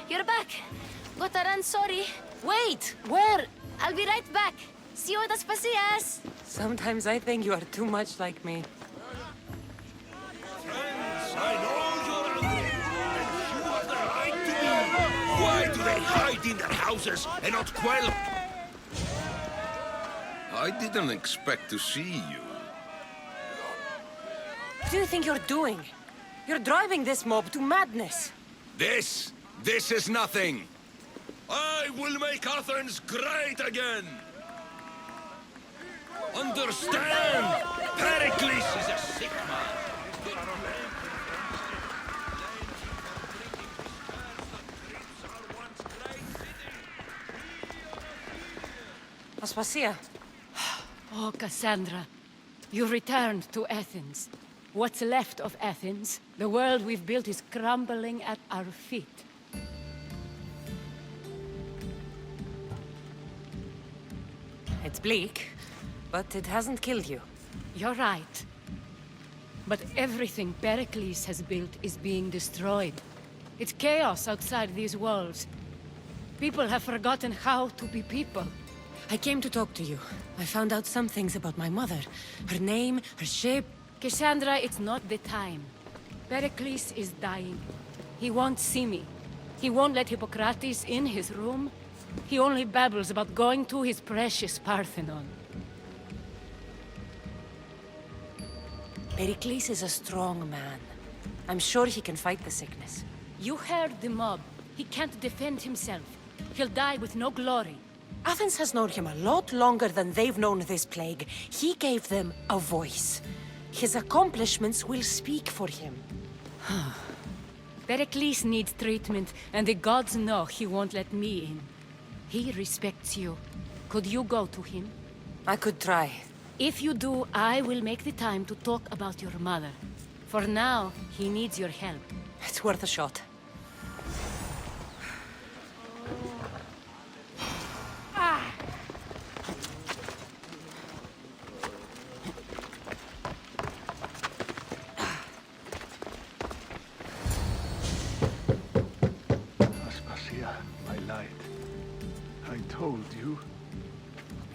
You're back. Got a run, sorry. Wait! Where? I'll be right back. See you at Aspasias. Sometimes I think you are too much like me. I know you're angry, and you have the right to be. Why do they hide in their houses and not quell? I didn't expect to see you. What do you think you're doing? You're driving this mob to madness. This is nothing. I will make Athens great again. Understand? Pericles is a sick man. Aspasia. Oh, Cassandra, you returned to Athens. What's left of Athens, the world we've built is crumbling at our feet. It's bleak, but it hasn't killed you. You're right. But everything Pericles has built is being destroyed. It's chaos outside these walls. People have forgotten how to be people. I came to talk to you. I found out some things about my mother. Her name, her shape. Cassandra, it's not the time. Pericles is dying. He won't see me. He won't let Hippocrates in his room. He only babbles about going to his precious Parthenon. Pericles is a strong man. I'm sure he can fight the sickness. You heard the mob. He can't defend himself. He'll die with no glory. Athens has known him a lot longer than they've known this plague. He gave them a voice. His accomplishments will speak for him. Pericles needs treatment, and the gods know he won't let me in. He respects you. Could you go to him? I could try. If you do, I will make the time to talk about your mother. For now, he needs your help. It's worth a shot. Aspasia, my light. I told you.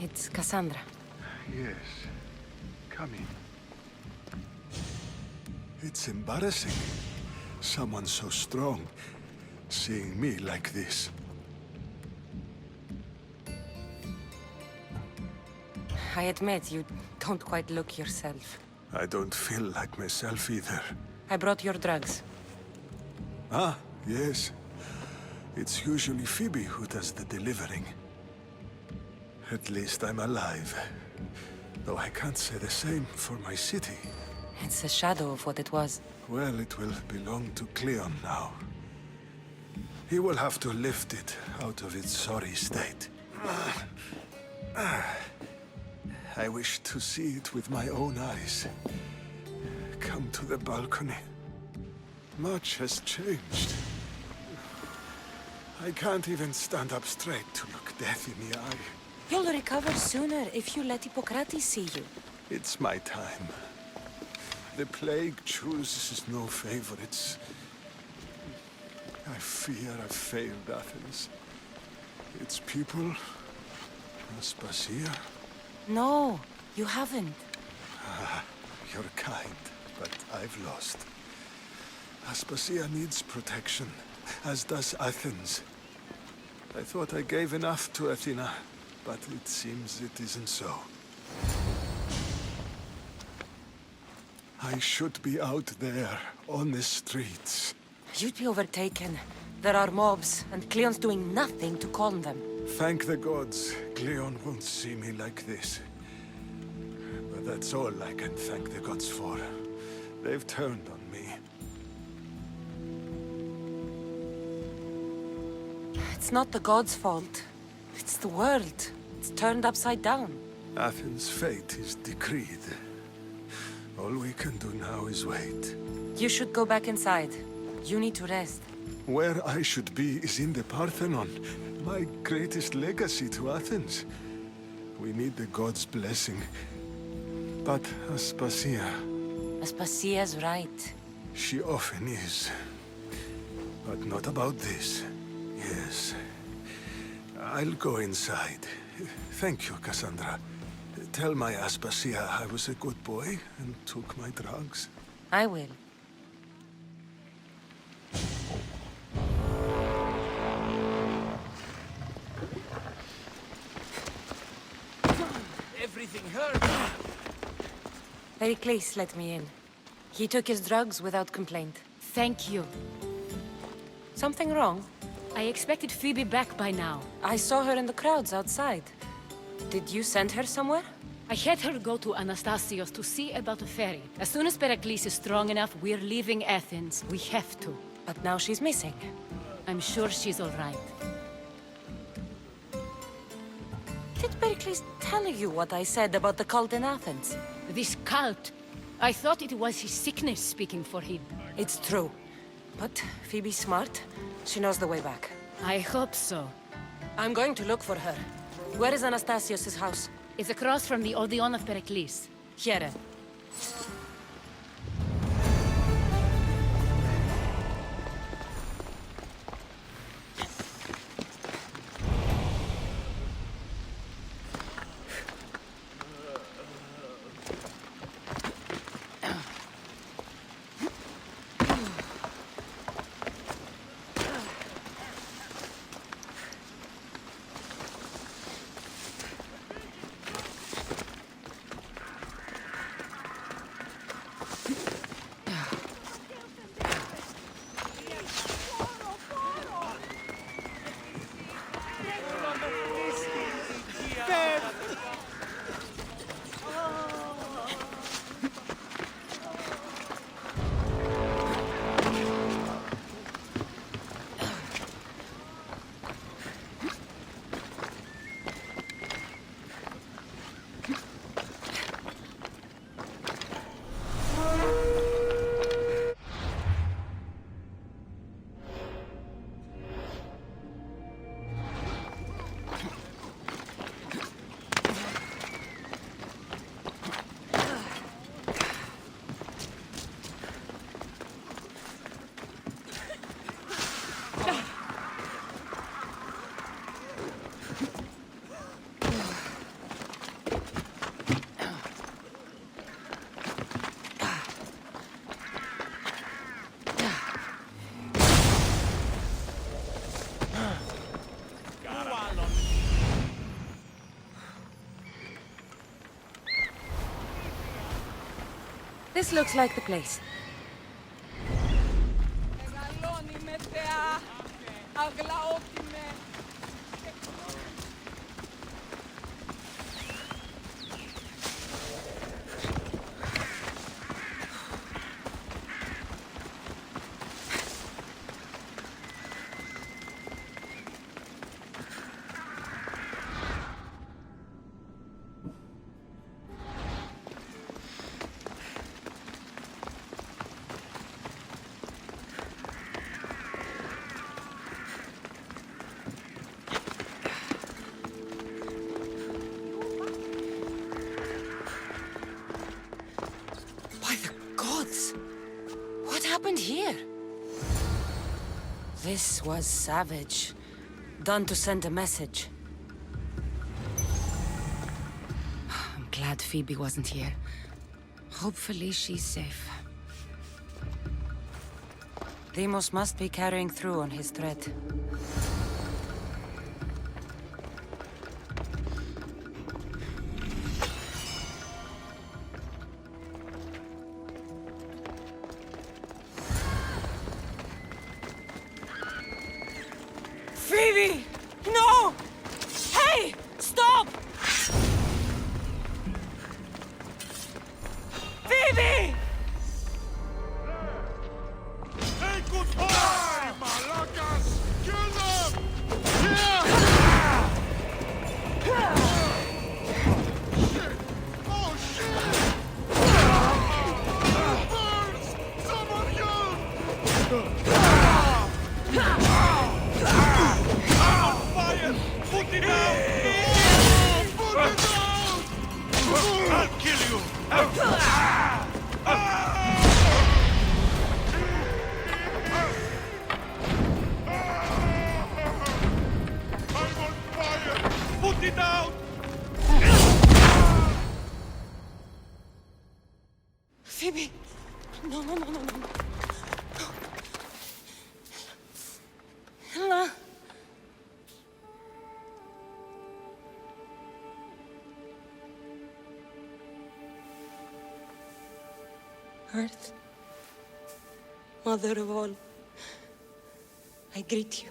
It's Cassandra. Yes. Come in. It's embarrassing. Someone so strong, seeing me like this. I admit, you don't quite look yourself. I don't feel like myself either. I brought your drugs. Ah, yes. It's usually Phoebe who does the delivering. At least I'm alive. Though I can't say the same for my city. It's a shadow of what it was. Well, it will belong to Cleon now. He will have to lift it out of its sorry state. I wish to see it with my own eyes. Come to the balcony. Much has changed. I can't even stand up straight to look death in the eye. You'll recover sooner if you let Hippocrates see you. It's my time. The plague chooses no favorites. I fear I've failed Athens. Its people, Aspasia. No, you haven't. You're kind, but I've lost. Aspasia needs protection, as does Athens. I thought I gave enough to Athena, but it seems it isn't so. I should be out there, on the streets. You'd be overtaken. There are mobs, and Cleon's doing nothing to calm them. Thank the gods, Cleon won't see me like this. But that's all I can thank the gods for. They've turned on me. It's not the gods' fault. It's the world. It's turned upside down. Athens' fate is decreed. All we can do now is wait. You should go back inside. You need to rest. Where I should be is in the Parthenon, my greatest legacy to Athens. We need the gods' blessing. But Aspasia... Aspasia's right. She often is. But not about this. Yes. I'll go inside. Thank you, Cassandra. Tell my Aspasia I was a good boy and took my drugs. I will. Everything hurt. Pericles let me in. He took his drugs without complaint. Thank you. Something wrong? I expected Phoebe back by now. I saw her in the crowds outside. Did you send her somewhere? I had her go to Anastasios to see about a ferry. As soon as Pericles is strong enough, we're leaving Athens. We have to. But now she's missing. I'm sure she's all right. Did Pericles tell you what I said about the cult in Athens? This cult. I thought it was his sickness speaking for him. It's true. But Phoebe's smart. She knows the way back. I hope so. I'm going to look for her. Where is Anastasios' house? It's across from the Odeon of Pericles. Here. This looks like the place. What happened here? This was savage. Done to send a message. I'm glad Phoebe wasn't here. Hopefully she's safe. Deimos must be carrying through on his threat. Phoebe! No! Hey! Stop! Phoebe! Hey, goodbye, Malacas! Kill them! Here! Shit! Oh, shit! Birds! Someone help! Fire! Put it out! Put it out! I'll kill you! Fight it out! Phoebe! No, no, no, no, no. Ella. Earth, Mother of all, I greet you.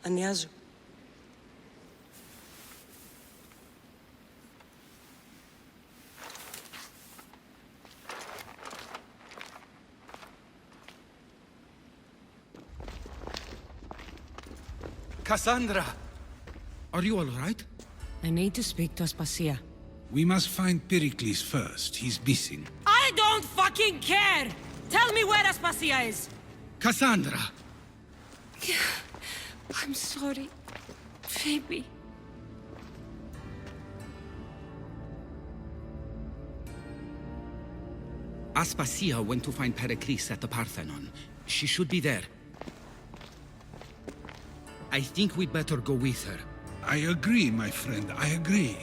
Ανιάζω. Cassandra! Are you all right? I need to speak to Aspasia. We must find Pericles first. He's missing. I don't fucking care! Tell me where Aspasia is! Cassandra! I'm sorry, Phoebe. Aspasia went to find Pericles at the Parthenon. She should be there. I think we'd better go with her. I agree, my friend. I agree.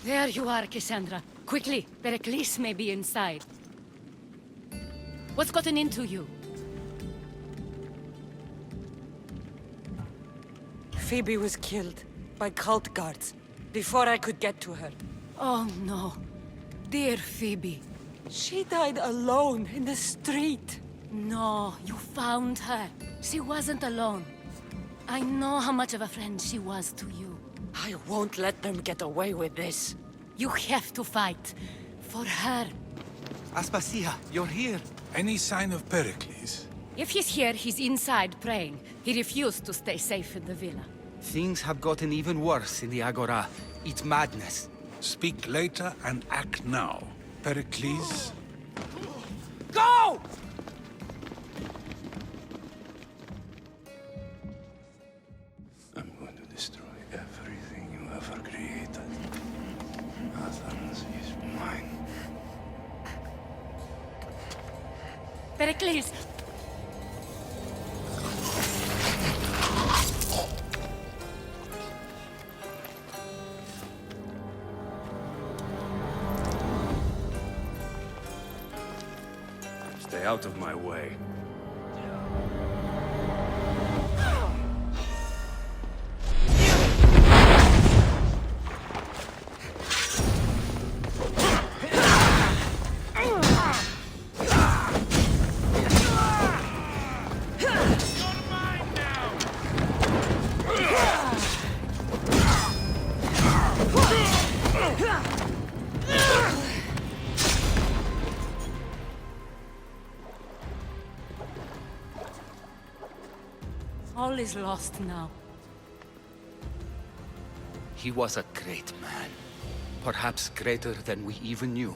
There you are, Cassandra. Quickly, Pericles may be inside. What's gotten into you? Phoebe was killed by cult guards before I could get to her. Oh no. Dear Phoebe. She died alone in the street. No, you found her. She wasn't alone. I know how much of a friend she was to you. I won't let them get away with this. You have to fight. For her. Aspasia, you're here. Any sign of Pericles? If he's here, he's inside praying. He refused to stay safe in the villa. Things have gotten even worse in the Agora. It's madness. Speak later and act now. Pericles? Go! I'm going to destroy everything you ever created. Athens is mine. Pericles! Stay out of my way. All is lost now. He was a great man. Perhaps greater than we even knew.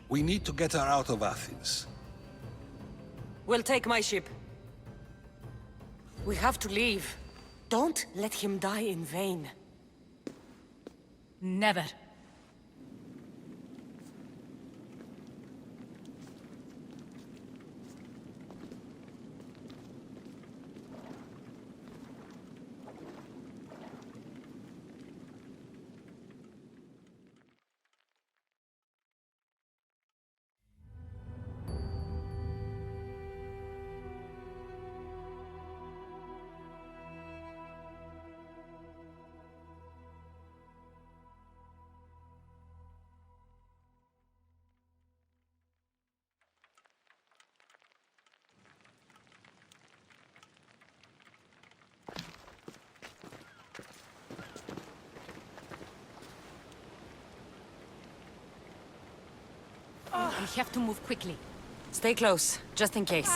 We need to get her out of Athens. We'll take my ship. We have to leave. Don't let him die in vain. Never. We have to move quickly. Stay close, just in case.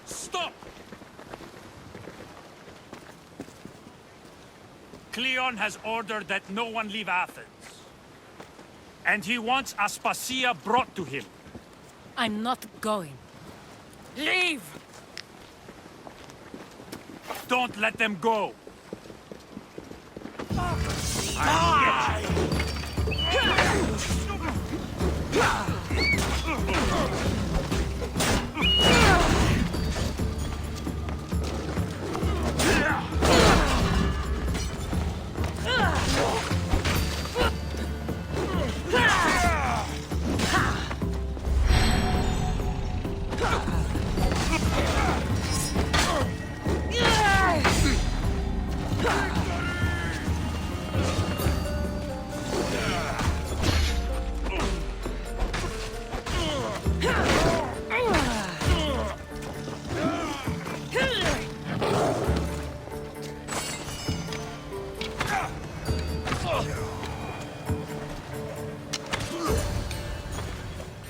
Stop! Cleon has ordered that no one leave Athens. And he wants Aspasia brought to him. I'm not going. Leave! Don't let them go.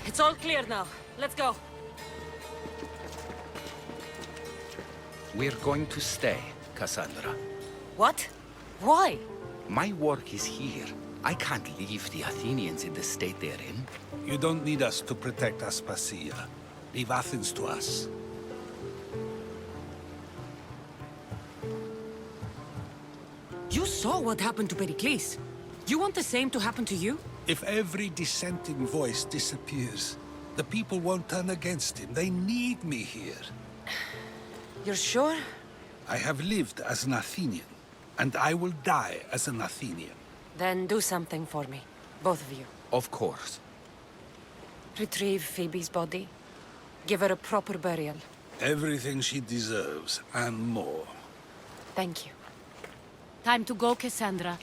It's all clear now. Let's go. We're going to stay, Cassandra. What? Why? My work is here. I can't leave the Athenians in the state they're in. You don't need us to protect Aspasia. Leave Athens to us. You saw what happened to Pericles. You want the same to happen to you? If every dissenting voice disappears, the people won't turn against him. They need me here. You're sure? I have lived as an Athenian, and I will die as an Athenian. Then do something for me. Both of you. Of course. Retrieve Phoebe's body. Give her a proper burial. Everything she deserves, and more. Thank you. Time to go, Cassandra.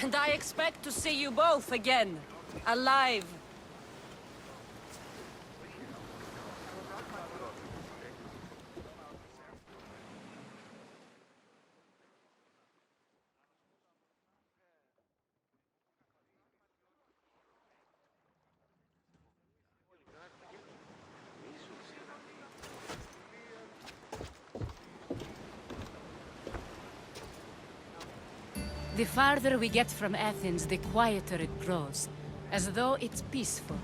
And I expect to see you both again. Alive. The farther we get from Athens, the quieter it grows. As though it's peaceful.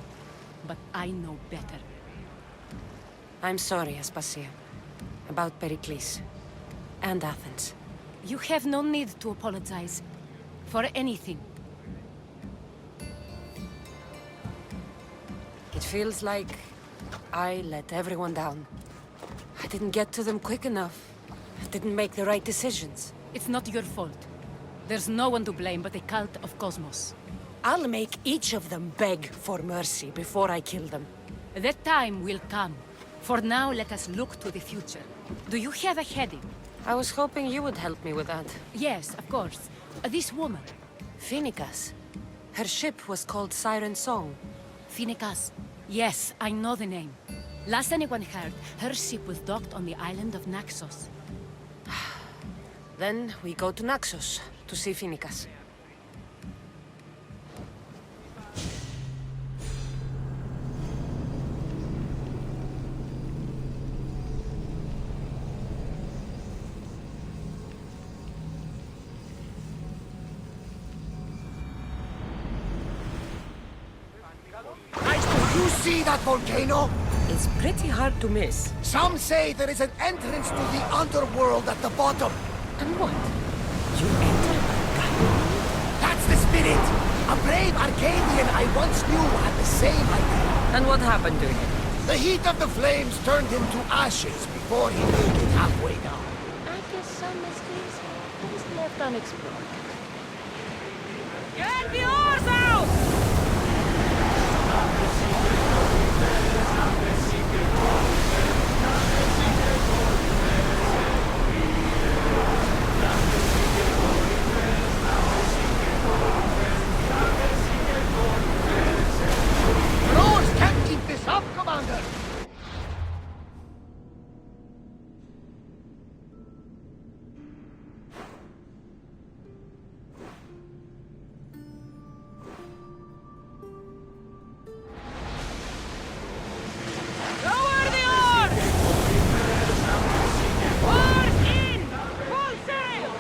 But I know better. I'm sorry, Aspasia. About Pericles. And Athens. You have no need to apologize. For anything. It feels like I let everyone down. I didn't get to them quick enough. I didn't make the right decisions. It's not your fault. There's no one to blame but the cult of Cosmos. I'll make each of them beg for mercy before I kill them. That time will come. For now, let us look to the future. Do you have a heading? I was hoping you would help me with that. Yes, of course. This woman. Phoenicas. Her ship was called Siren Song. Phoenicas. Yes, I know the name. Last anyone heard, her ship was docked on the island of Naxos. Then we go to Naxos to see Phoenicas. You see that volcano? It's pretty hard to miss. Some say there is an entrance to the underworld at the bottom. And what? You enter a diamond? That's the spirit! A brave Arcadian I once knew had the same idea. And what happened to him? The heat of the flames turned him to ashes before he made it halfway down. I guess some mysteries are left unexplored. Get the oars out! Rose can't keep this up, Commander! Lower the oars! Oars in! Full sail!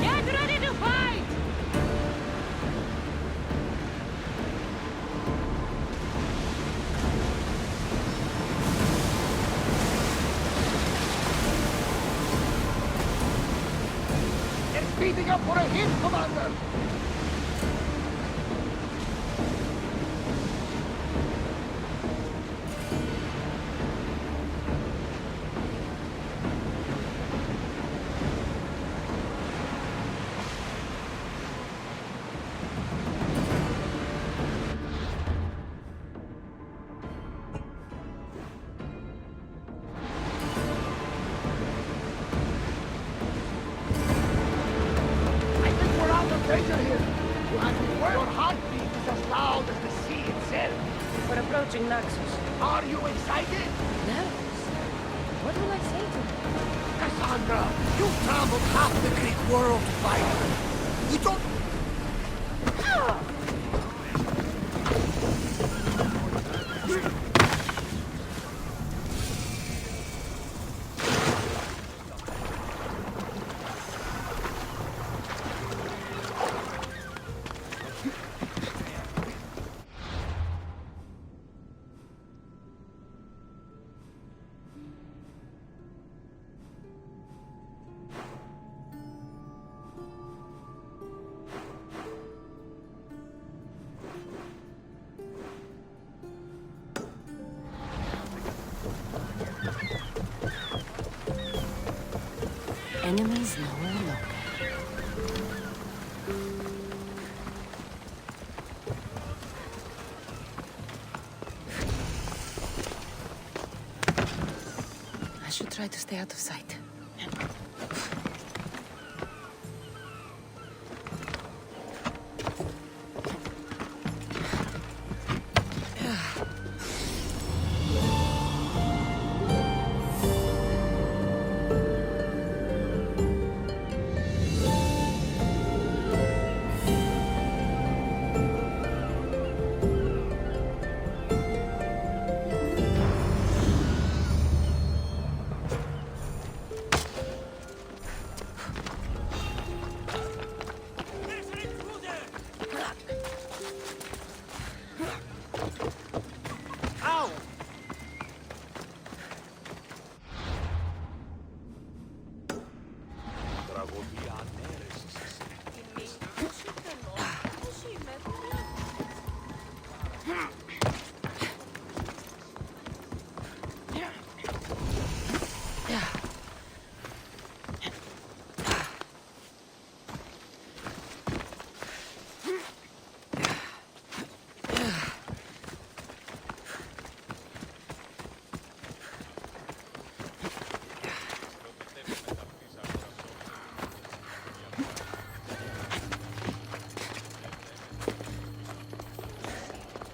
Get ready to fight! They're speeding up for a hit, Commander! I think we're out of danger here. And your heartbeat is as loud as the sea itself. We're approaching Naxos. Are you excited? Nervous? What will I say to him? Cassandra, you've traveled half the Greek world to find them. You don't... Enemies no longer. I should try to stay out of sight.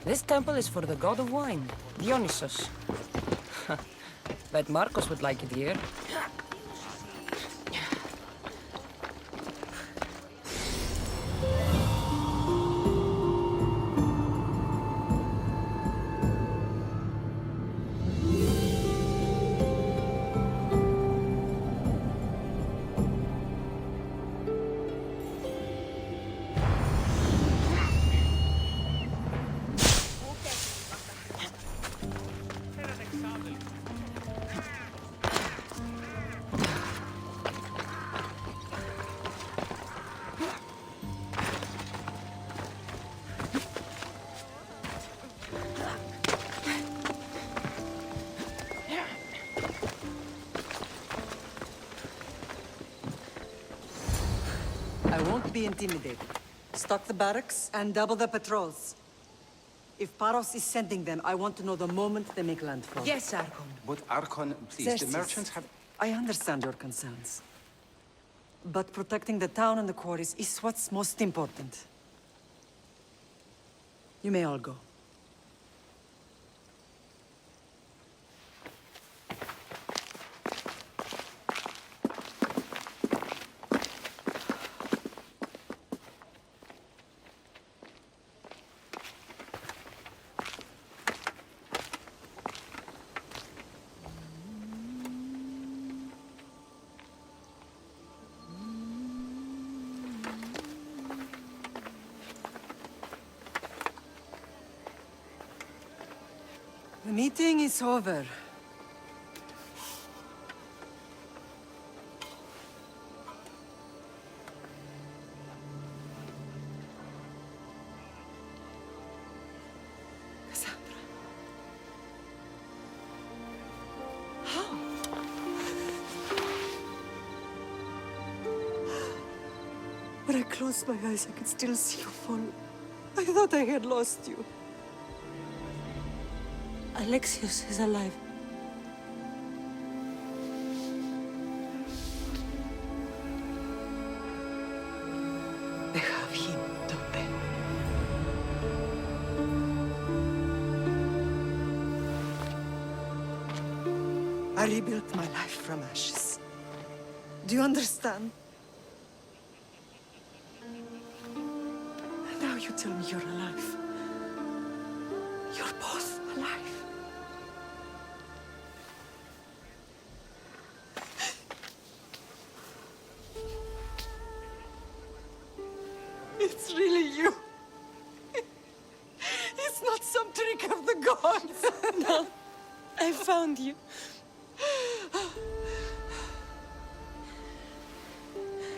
This temple is for the god of wine, Dionysos. Bet Marcos would like it here. I won't be intimidated. Stock the barracks and double the patrols. If Paros is sending them, I want to know the moment they make landfall. Yes, Archon. But Archon, please, Xerxes, the merchants have... I understand your concerns. But protecting the town and the quarries is what's most important. You may all go. The meeting is over. Cassandra. How? When I closed my eyes, I could still see you fall. I thought I had lost you. Alexios is alive. They have him, don't they? I rebuilt my life from ashes. Do you understand? Now you tell me you're alive. You're both alive. It's really you. It's not some trick of the gods. No, I found you.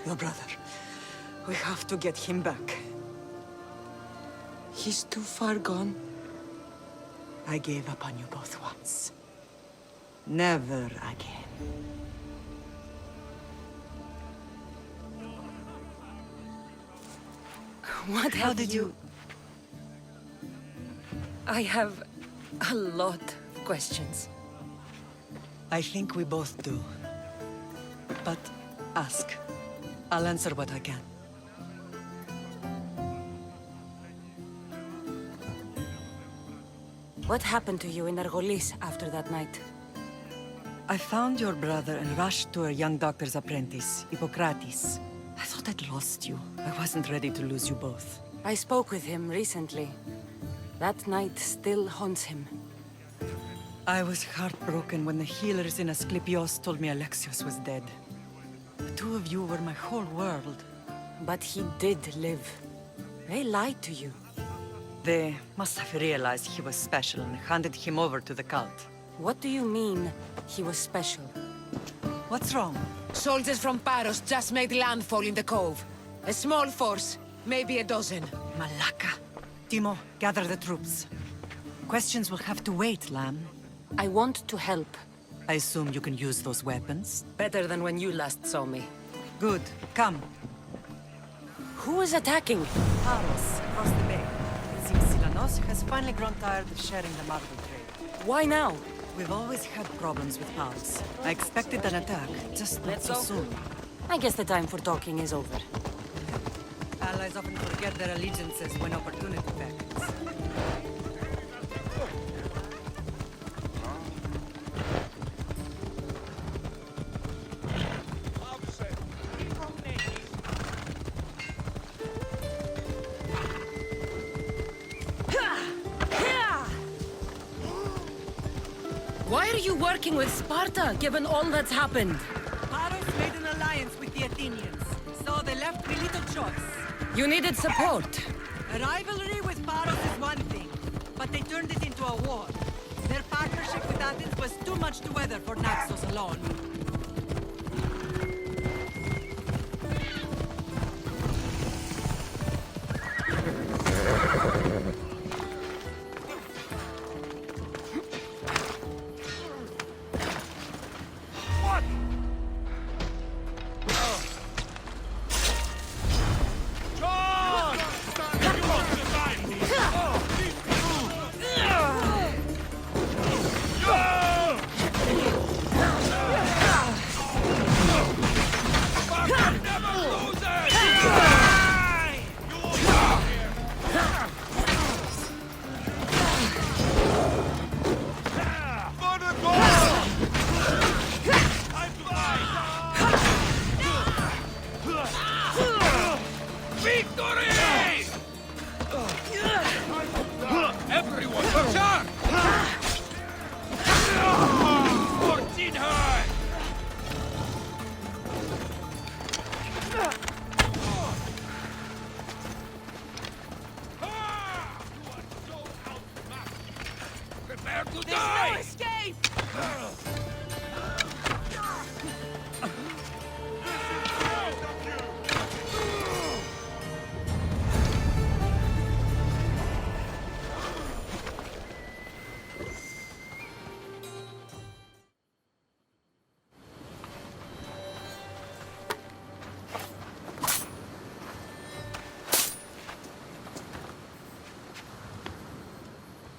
Your brother. We have to get him back. He's too far gone. I gave up on you both once. Never again. What How did you... I have a lot of questions. I think we both do. But ask. I'll answer what I can. What happened to you in Argolis after that night? I found your brother and rushed to a young doctor's apprentice, Hippocrates. I thought I'd lost you. I wasn't ready to lose you both. I spoke with him recently. That night still haunts him. I was heartbroken when the healers in Asclepios told me Alexios was dead. The two of you were my whole world. But he did live. They lied to you. They must have realized he was special and handed him over to the cult. What do you mean, he was special? What's wrong? Soldiers from Paros just made landfall in the cove. A small force, maybe a dozen. Malaka. Timo, gather the troops. Questions will have to wait, Lamb. I want to help. I assume you can use those weapons? Better than when you last saw me. Good. Come. Who is attacking? Paros, across the bay. It seems Silanos has finally grown tired of sharing the marble trade. Why now? We've always had problems with Paros. I expected an attack, just not so soon. I guess the time for talking is over. Allies often forget their allegiances when opportunity beckons. working with Sparta, given all that's happened? Paros made an alliance with the Athenians, so they left me little choice. You needed support. A rivalry with Paros is one thing, but they turned it into a war. Their partnership with Athens was too much to weather for Naxos alone.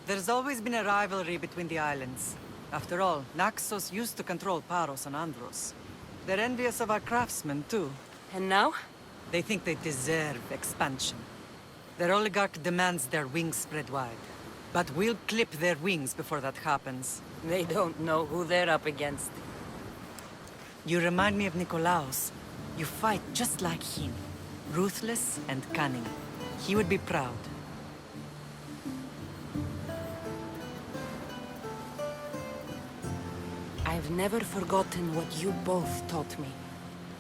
There's always been a rivalry between the islands. After all, Naxos used to control Paros and Andros. They're envious of our craftsmen, too. And now? They think they deserve expansion. Their oligarch demands their wings spread wide. But we'll clip their wings before that happens. They don't know who they're up against. You remind me of Nikolaos. You fight just like him. Ruthless and cunning. He would be proud. I've never forgotten what you both taught me.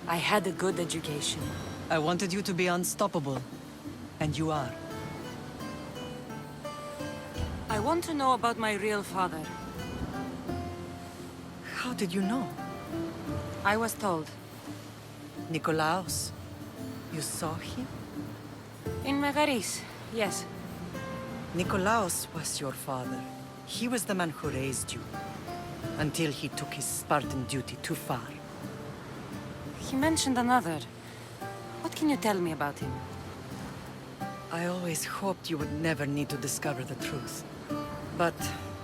I had a good education. I wanted you to be unstoppable. And you are. I want to know about my real father. How did you know? I was told. Nikolaos? You saw him? In Megaris, yes. Nikolaos was your father. He was the man who raised you. Until he took his Spartan duty too far. He mentioned another. What can you tell me about him? I always hoped you would never need to discover the truth. But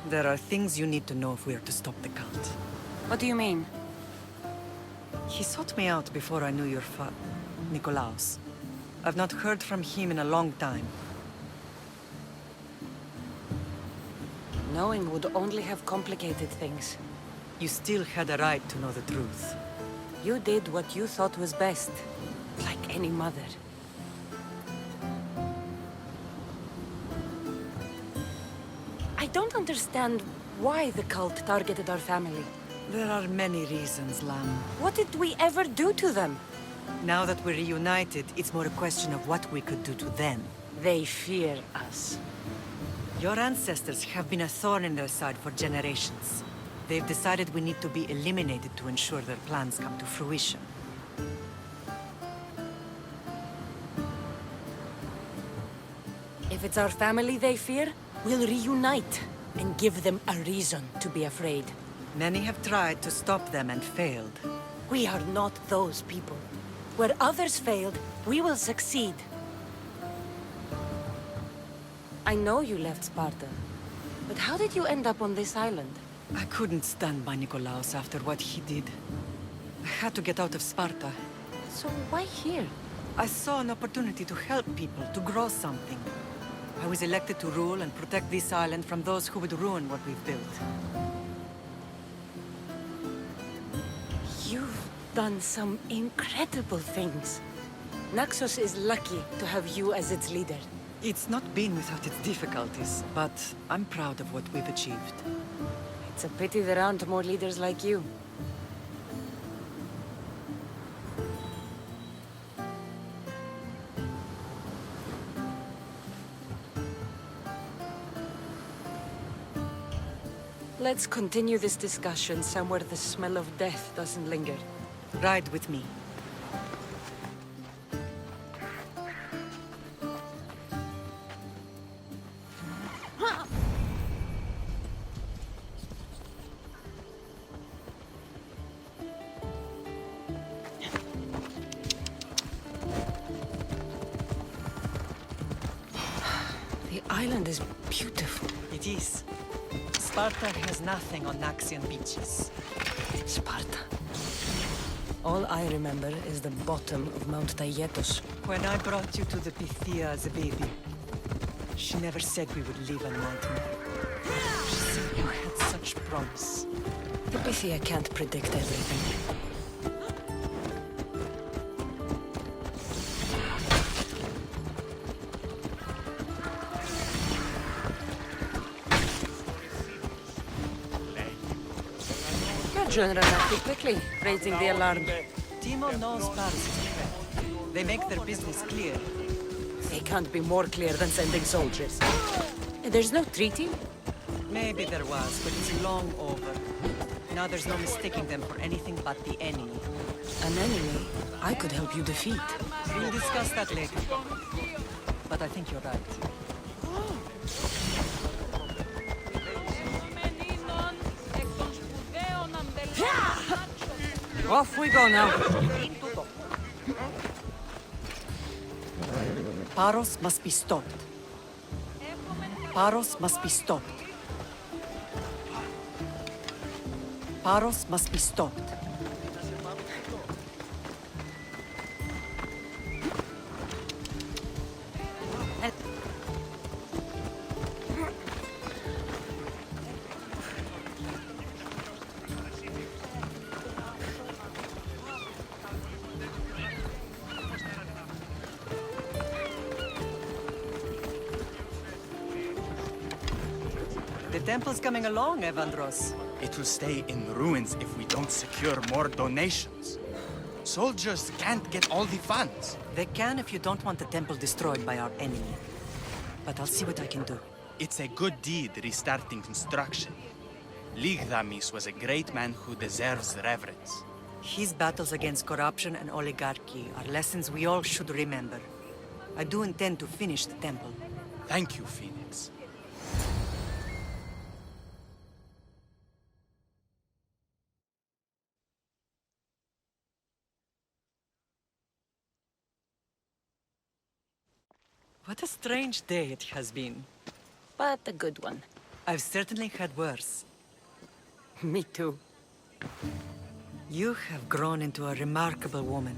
there are things you need to know if we are to stop the cult. What do you mean? He sought me out before I knew your Nikolaos. I've not heard from him in a long time. Knowing would only have complicated things. You still had a right to know the truth. You did what you thought was best. Like any mother. I don't understand why the cult targeted our family. There are many reasons, Lam. What did we ever do to them? Now that we're reunited, it's more a question of what we could do to them. They fear us. Your ancestors have been a thorn in their side for generations. They've decided we need to be eliminated to ensure their plans come to fruition. If it's our family they fear, we'll reunite and give them a reason to be afraid. Many have tried to stop them and failed. We are not those people. Where others failed, we will succeed. I know you left Sparta, but how did you end up on this island? I couldn't stand by Nikolaos after what he did. I had to get out of Sparta. So why here? I saw an opportunity to help people, to grow something. I was elected to rule and protect this island from those who would ruin what we've built. You've done some incredible things. Naxos is lucky to have you as its leader. It's not been without its difficulties, but I'm proud of what we've achieved. I It's a pity there aren't more leaders like you. Let's continue this discussion somewhere the smell of death doesn't linger. Ride with me. The island is beautiful. It is. Sparta has nothing on Naxian beaches. Sparta. All I remember is the bottom of Mount Taygetos. When I brought you to the Pythia as a baby, she never said we would live unlike more. She said you had such promise. The Pythia can't predict everything. Your generals acted quickly, raising the alarm. Timo knows Paris is a threat. They make their business clear. They can't be more clear than sending soldiers. There's no treaty? Maybe there was, but it's long over. Now there's no mistaking them for anything but the enemy. An enemy I could help you defeat. We'll discuss that later. But I think you're right. Off we go now. Paros must be stopped. Paros must be stopped. Paros must be stopped. The temple's coming along, Evandros. It will stay in ruins if we don't secure more donations. Soldiers can't get all the funds. They can if you don't want the temple destroyed by our enemy. But I'll see what I can do. It's a good deed restarting construction. Ligdamis was a great man who deserves reverence. His battles against corruption and oligarchy are lessons we all should remember. I do intend to finish the temple. Thank you, Phoenix. What a strange day it has been. But a good one. I've certainly had worse. Me too. You have grown into a remarkable woman,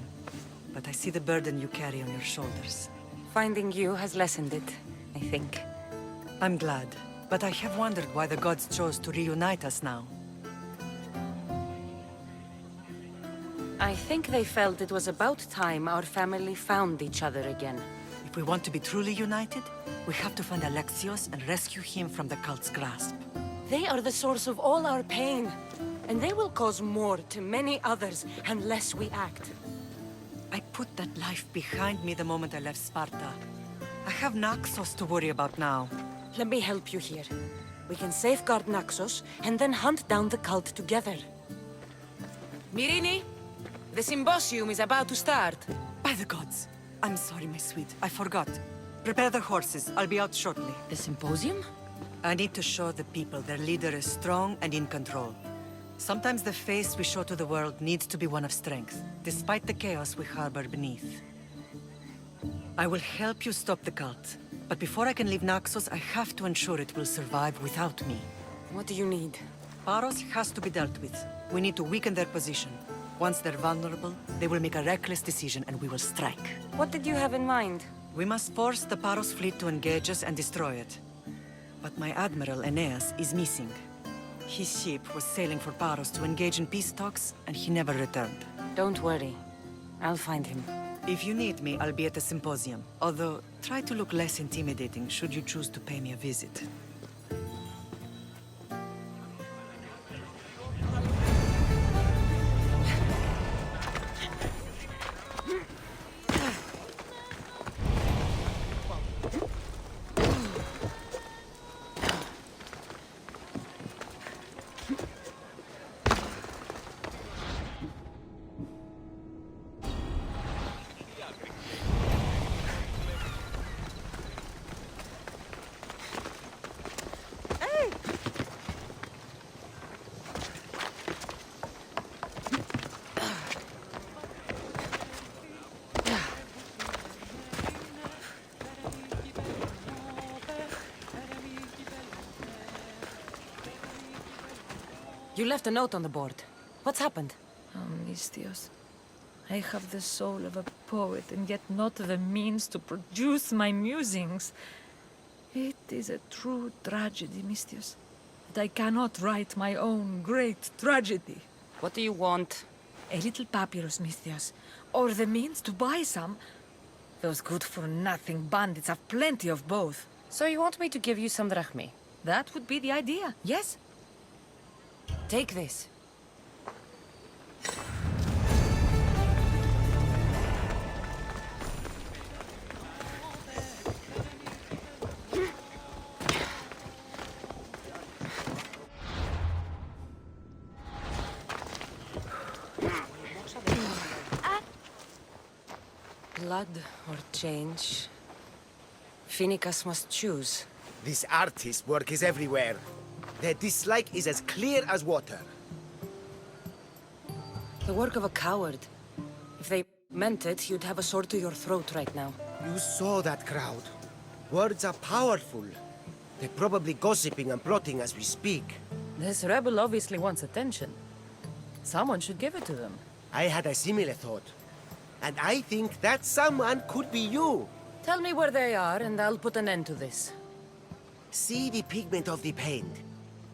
but I see the burden you carry on your shoulders. Finding you has lessened it, I think. I'm glad, but I have wondered why the gods chose to reunite us now. I think they felt it was about time our family found each other again. If we want to be truly united, we have to find Alexios and rescue him from the cult's grasp. They are the source of all our pain, and they will cause more to many others unless we act. I put that life behind me the moment I left Sparta. I have Naxos to worry about now. Let me help you here. We can safeguard Naxos and then hunt down the cult together. Myrrine, the symposium is about to start. By the gods! I'm sorry, my sweet. I forgot. Prepare the horses. I'll be out shortly. The symposium? I need to show the people their leader is strong and in control. Sometimes the face we show to the world needs to be one of strength, despite the chaos we harbor beneath. I will help you stop the cult, but before I can leave Naxos, I have to ensure it will survive without me. What do you need? Paros has to be dealt with. We need to weaken their position. Once they're vulnerable, they will make a reckless decision and we will strike. What did you have in mind? We must force the Paros fleet to engage us and destroy it. But my admiral, Aeneas, is missing. His ship was sailing for Paros to engage in peace talks, and he never returned. Don't worry. I'll find him. If you need me, I'll be at the symposium. Although, try to look less intimidating should you choose to pay me a visit. You left a note on the board. What's happened? Oh, Mistios. I have the soul of a poet, and yet not the means to produce my musings. It is a true tragedy, Mistios, that I cannot write my own great tragedy. What do you want? A little papyrus, Mistios, or the means to buy some. Those good-for-nothing bandits have plenty of both. So you want me to give you some drachmi? That would be the idea, yes? Take this. Blood or change? Phoenicus must choose. This artist's work is everywhere. Their dislike is as clear as water. The work of a coward. If they meant it, you'd have a sword to your throat right now. You saw that crowd. Words are powerful. They're probably gossiping and plotting as we speak. This rebel obviously wants attention. Someone should give it to them. I had a similar thought. And I think that someone could be you. Tell me where they are, and I'll put an end to this. See the pigment of the paint.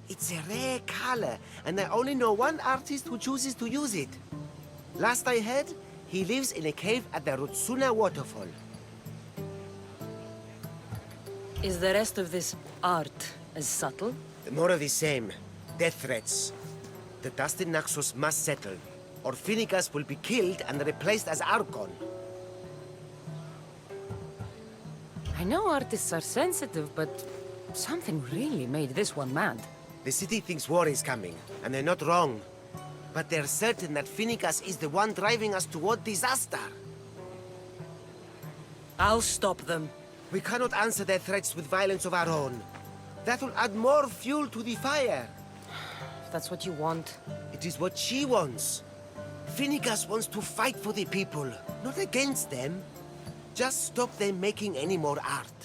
It's a rare color, and I only know one artist who chooses to use it. Last I heard, he lives in a cave at the Rutsuna waterfall. Is the rest of this art as subtle? More of the same. Death threats. The dust in Naxos must settle, or Phoenicus will be killed and replaced as Archon. I know artists are sensitive, but something really made this one mad. The city thinks war is coming, and they're not wrong. But they're certain that Phoenicus is the one driving us toward disaster. I'll stop them. We cannot answer their threats with violence of our own. That will add more fuel to the fire. If that's what you want. It is what she wants. Phoenicus wants to fight for the people, not against them. Just stop them making any more art.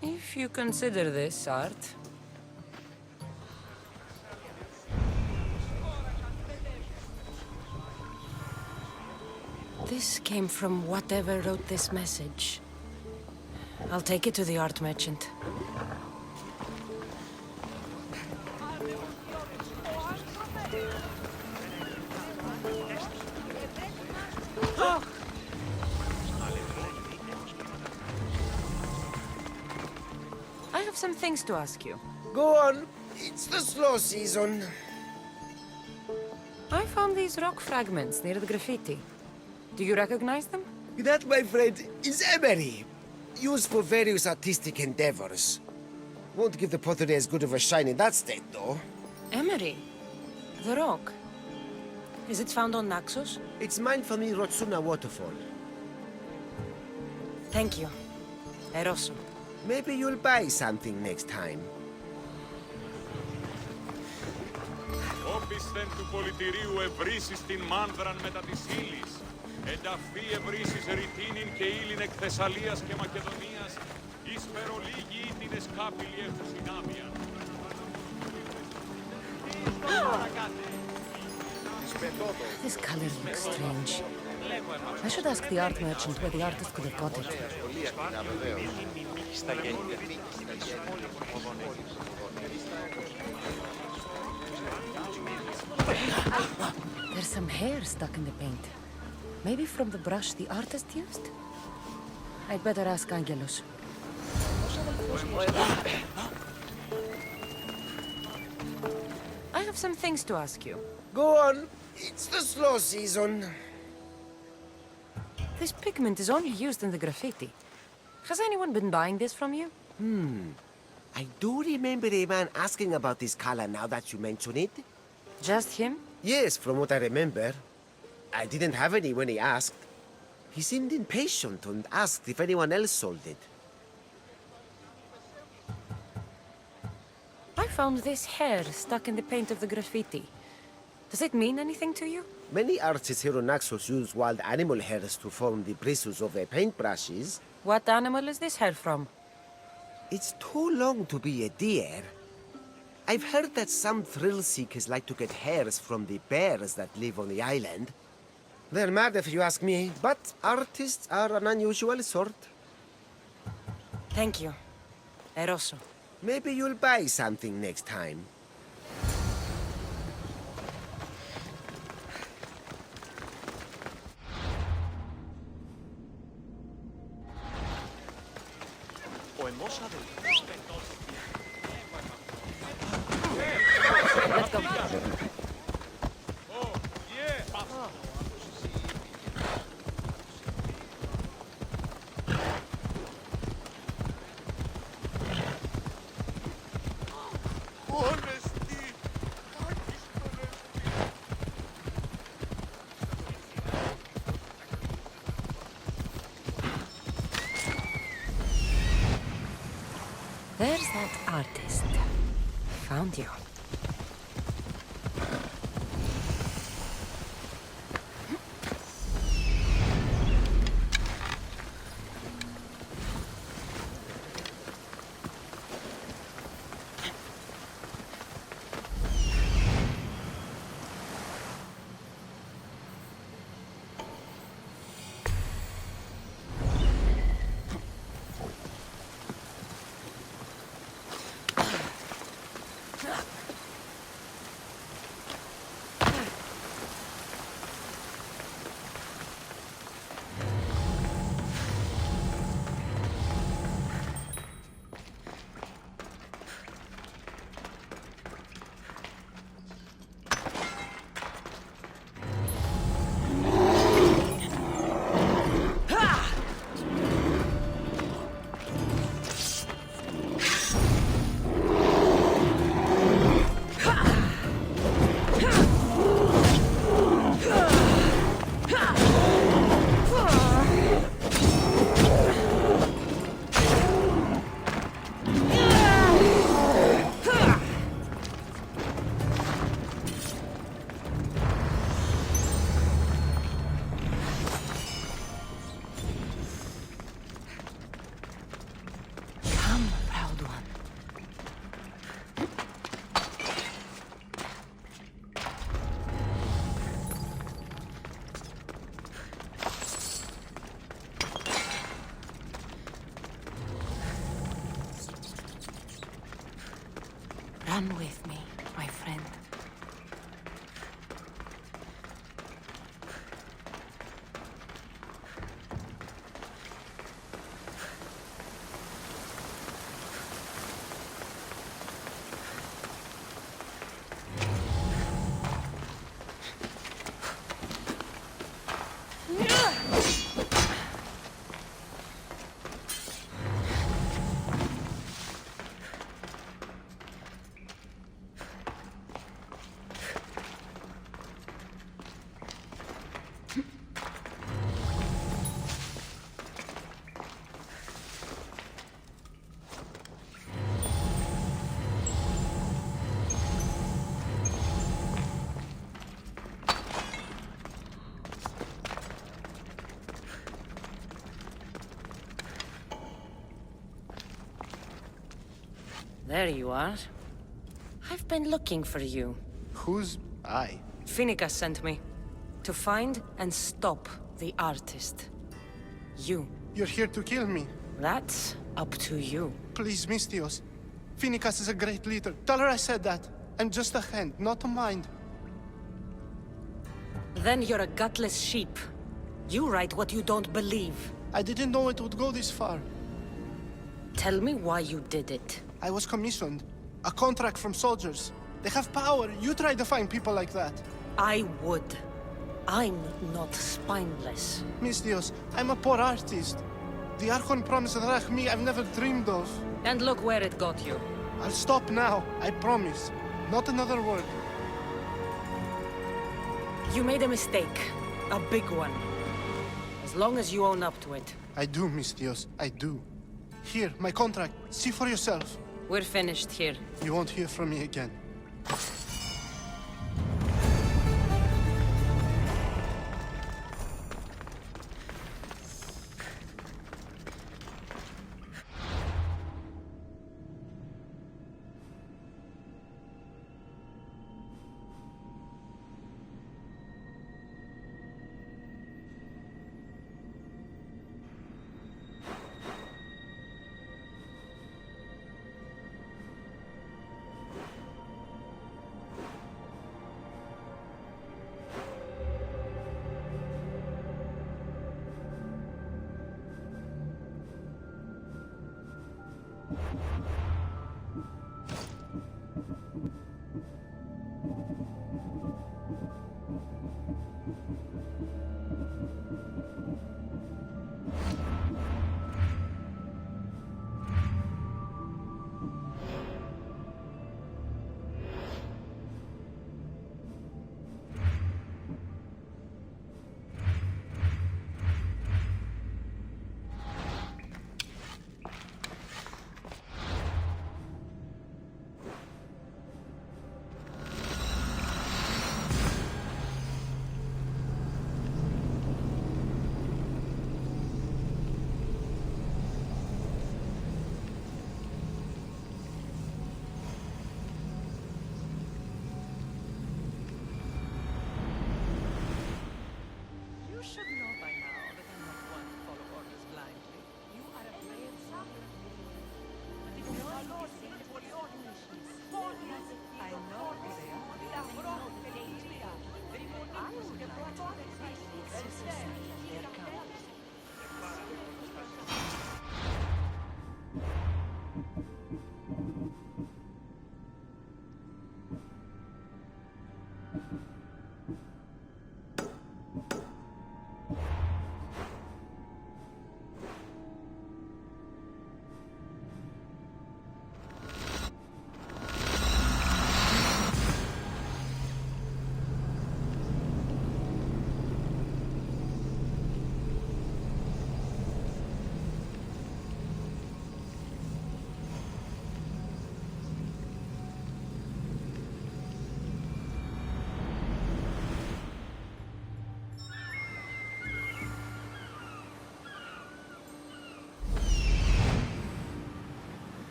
If you consider this art. This came from whatever wrote this message. I'll take it to the art merchant. I have some things to ask you. Go on. It's the slow season. I found these rock fragments near the graffiti. Do you recognize them? That, my friend, is emery. Used for various artistic endeavors. Won't give the pottery as good of a shine in that state, though. Emery? The rock? Is it found on Naxos? It's mined from the Rotsuna waterfall. Thank you. Eroso. Maybe you'll buy something next time. Όπισθεν του πολιτηρίου ευρύσεις την μάνδραν μετά της ύλης. Ενταφή ευρύσεις ρητίνην και ύλην εκ Θεσσαλίας και Μακεδονίας, εις περολίγη την εσκάπηλη έχουν συνάβιαν. This color looks strange. I should ask the art merchant where the artist could have got it. There's some hair stuck in the paint. Maybe from the brush the artist used? I'd better ask Angelos. I have some things to ask you. Go on. It's the slow season. This pigment is only used in the graffiti. Has anyone been buying this from you? I do remember a man asking about this color now that you mention it. Just him? Yes, from what I remember. I didn't have any when he asked. He seemed impatient and asked if anyone else sold it. I found this hair stuck in the paint of the graffiti. Does it mean anything to you? Many artists here on Naxos use wild animal hairs to form the bristles of their paintbrushes. What animal is this hair from? It's too long to be a deer. I've heard that some thrill seekers like to get hairs from the bears that live on the island. They're mad if you ask me, but artists are an unusual sort. Thank you. Eroso. Maybe you'll buy something next time. Let's go. There's that artist. Found you. Run with me, my friend. There you are. I've been looking for you. Who's I? Finicus sent me. To find and stop the artist. You. You're here to kill me. That's up to you. Please, Misthios. Finicus is a great leader. Tell her I said that. I'm just a hand, not a mind. Then you're a gutless sheep. You write what you don't believe. I didn't know it would go this far. Tell me why you did it. I was commissioned. A contract from soldiers. They have power. You try to find people like that. I would. I'm not spineless. Misthios, I'm a poor artist. The Archon promised me I've never dreamed of. And look where it got you. I'll stop now, I promise. Not another word. You made a mistake. A big one. As long as you own up to it. I do, Misthios. I do. Here, my contract. See for yourself. We're finished here. You won't hear from me again.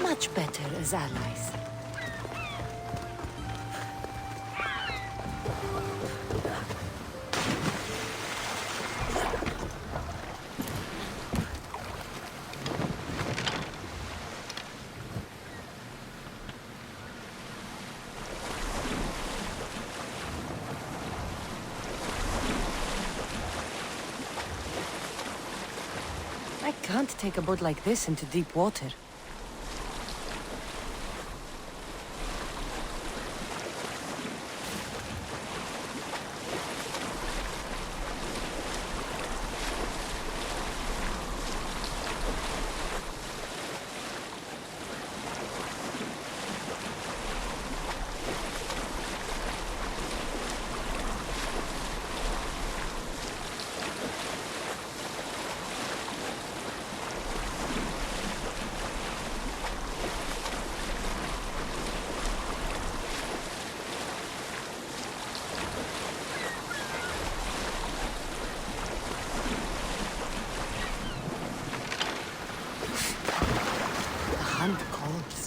Much better as allies. I can't take a boat like this into deep water. Hand calls.